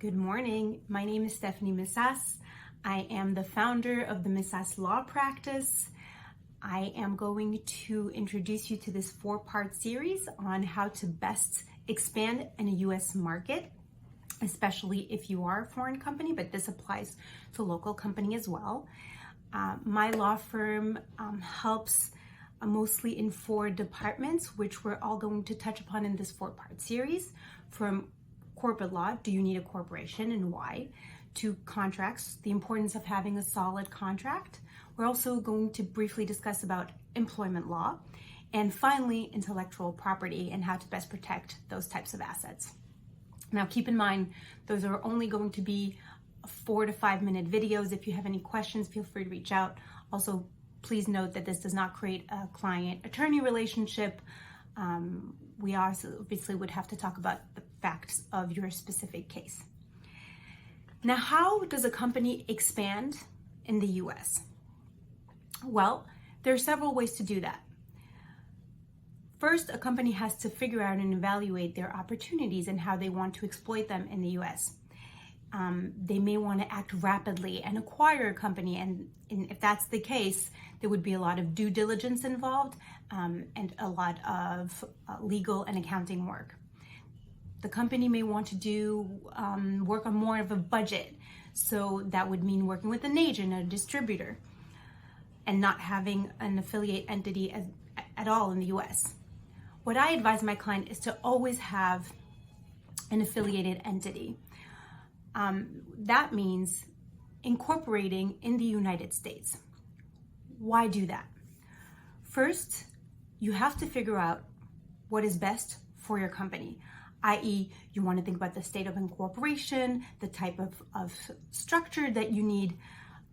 Good morning. My name is Stephanie Misas. I am the founder of the Misas Law Practice. I am going to introduce you to this 4-part series on how to best expand in a U.S. market, especially if you are a foreign company, but this applies to local company as well. My law firm helps mostly in 4 departments, which we're all going to touch upon in this 4-part series, from corporate law, do you need a corporation and why, to contracts, the importance of having a solid contract. We're also going to briefly discuss about employment law, and finally, intellectual property and how to best protect those types of assets. Now, keep in mind, those are only going to be 4 to 5 minute videos. If you have any questions, feel free to reach out. Also, please note that this does not create a client-attorney relationship. We also obviously would have to talk about the facts of your specific case. Now, how does a company expand in the US? Well, there are several ways to do that. First, a company has to figure out and evaluate their opportunities and how they want to exploit them in the US. They may want to act rapidly and acquire a company, and if that's the case, there would be a lot of due diligence involved and a lot of legal and accounting work. The company may want to do work on more of a budget, so that would mean working with an agent, a distributor, and not having an affiliate entity at all in the US. What I advise my client is to always have an affiliated entity. That means incorporating in the United States. Why do that? First, you have to figure out what is best for your company, i.e., you want to think about the state of incorporation, the type of structure that you need.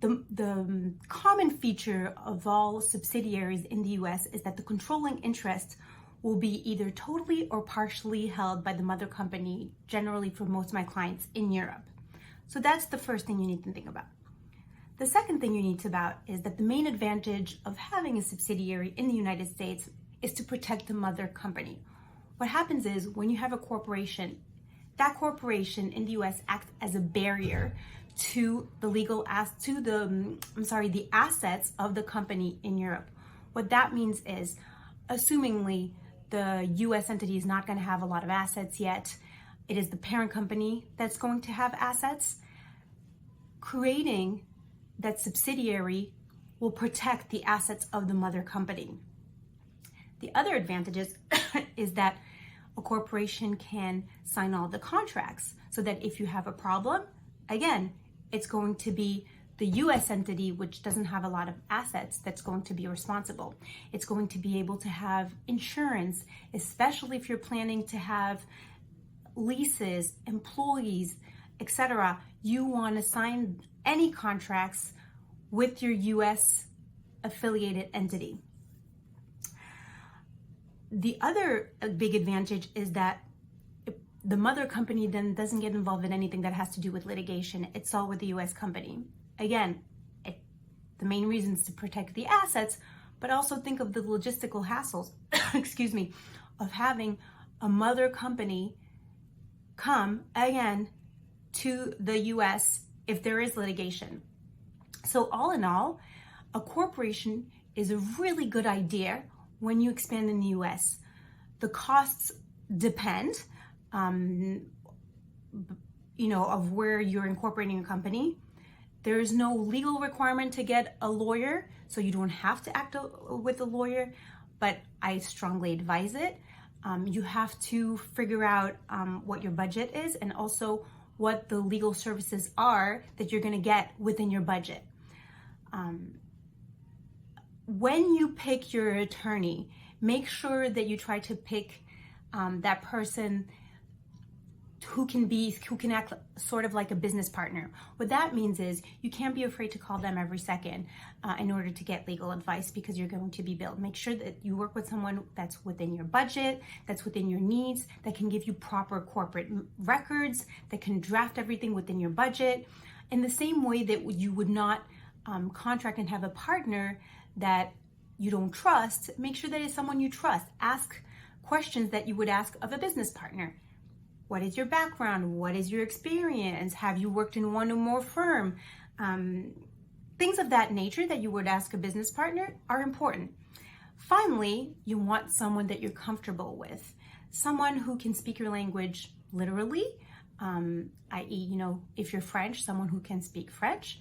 The common feature of all subsidiaries in the US is that the controlling interest will be either totally or partially held by the mother company, generally for most of my clients in Europe. So that's the first thing you need to think about. The second thing you need to about is that the main advantage of having a subsidiary in the United States is to protect the mother company. What happens is when you have a corporation, that corporation in the US acts as a barrier to the assets of the company in Europe. What that means is, assumingly, the US entity is not going to have a lot of assets yet. It is the parent company that's going to have assets. Creating that subsidiary will protect the assets of the mother company. The other advantages is that a corporation can sign all the contracts so that if you have a problem, again, it's going to be the US entity, which doesn't have a lot of assets, that's going to be responsible. It's going to be able to have insurance, especially if you're planning to have leases, employees, etc. You want to sign any contracts with your US affiliated entity. The other big advantage is that the mother company then doesn't get involved in anything that has to do with litigation. It's all with the US company. Again, the main reason is to protect the assets, but also think of the logistical hassles, of having a mother company come again to the US if there is litigation. So all in all, a corporation is a really good idea when you expand in the US. The costs depend, of where you're incorporating a company. There's no legal requirement to get a lawyer, so you don't have to act with a lawyer, but I strongly advise it. You have to figure out what your budget is and also what the legal services are that you're going to get within your budget. When you pick your attorney, make sure that you try to pick that person who can act sort of like a business partner. What that means is you can't be afraid to call them every second in order to get legal advice, because you're going to be billed. Make sure that you work with someone that's within your budget, that's within your needs, that can give you proper corporate records, that can draft everything within your budget. In the same way that you would not contract and have a partner that you don't trust, make sure that it's someone you trust. Ask questions that you would ask of a business partner. What is your background? What is your experience? Have you worked in one or more firm? Things of that nature that you would ask a business partner are important. Finally, you want someone that you're comfortable with, someone who can speak your language literally, i.e., if you're French, someone who can speak French,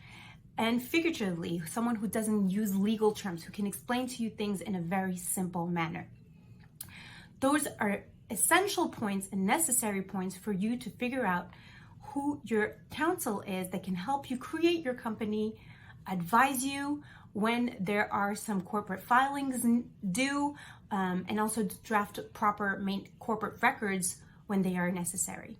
and figuratively, someone who doesn't use legal terms, who can explain to you things in a very simple manner. Those are essential points and necessary points for you to figure out who your counsel is that can help you create your company, advise you when there are some corporate filings due, and also draft proper corporate records when they are necessary.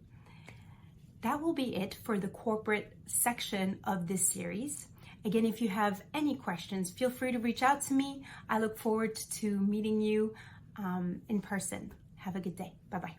That will be it for the corporate section of this series. Again, if you have any questions, feel free to reach out to me. I look forward to meeting you in person. Have a good day. Bye-bye.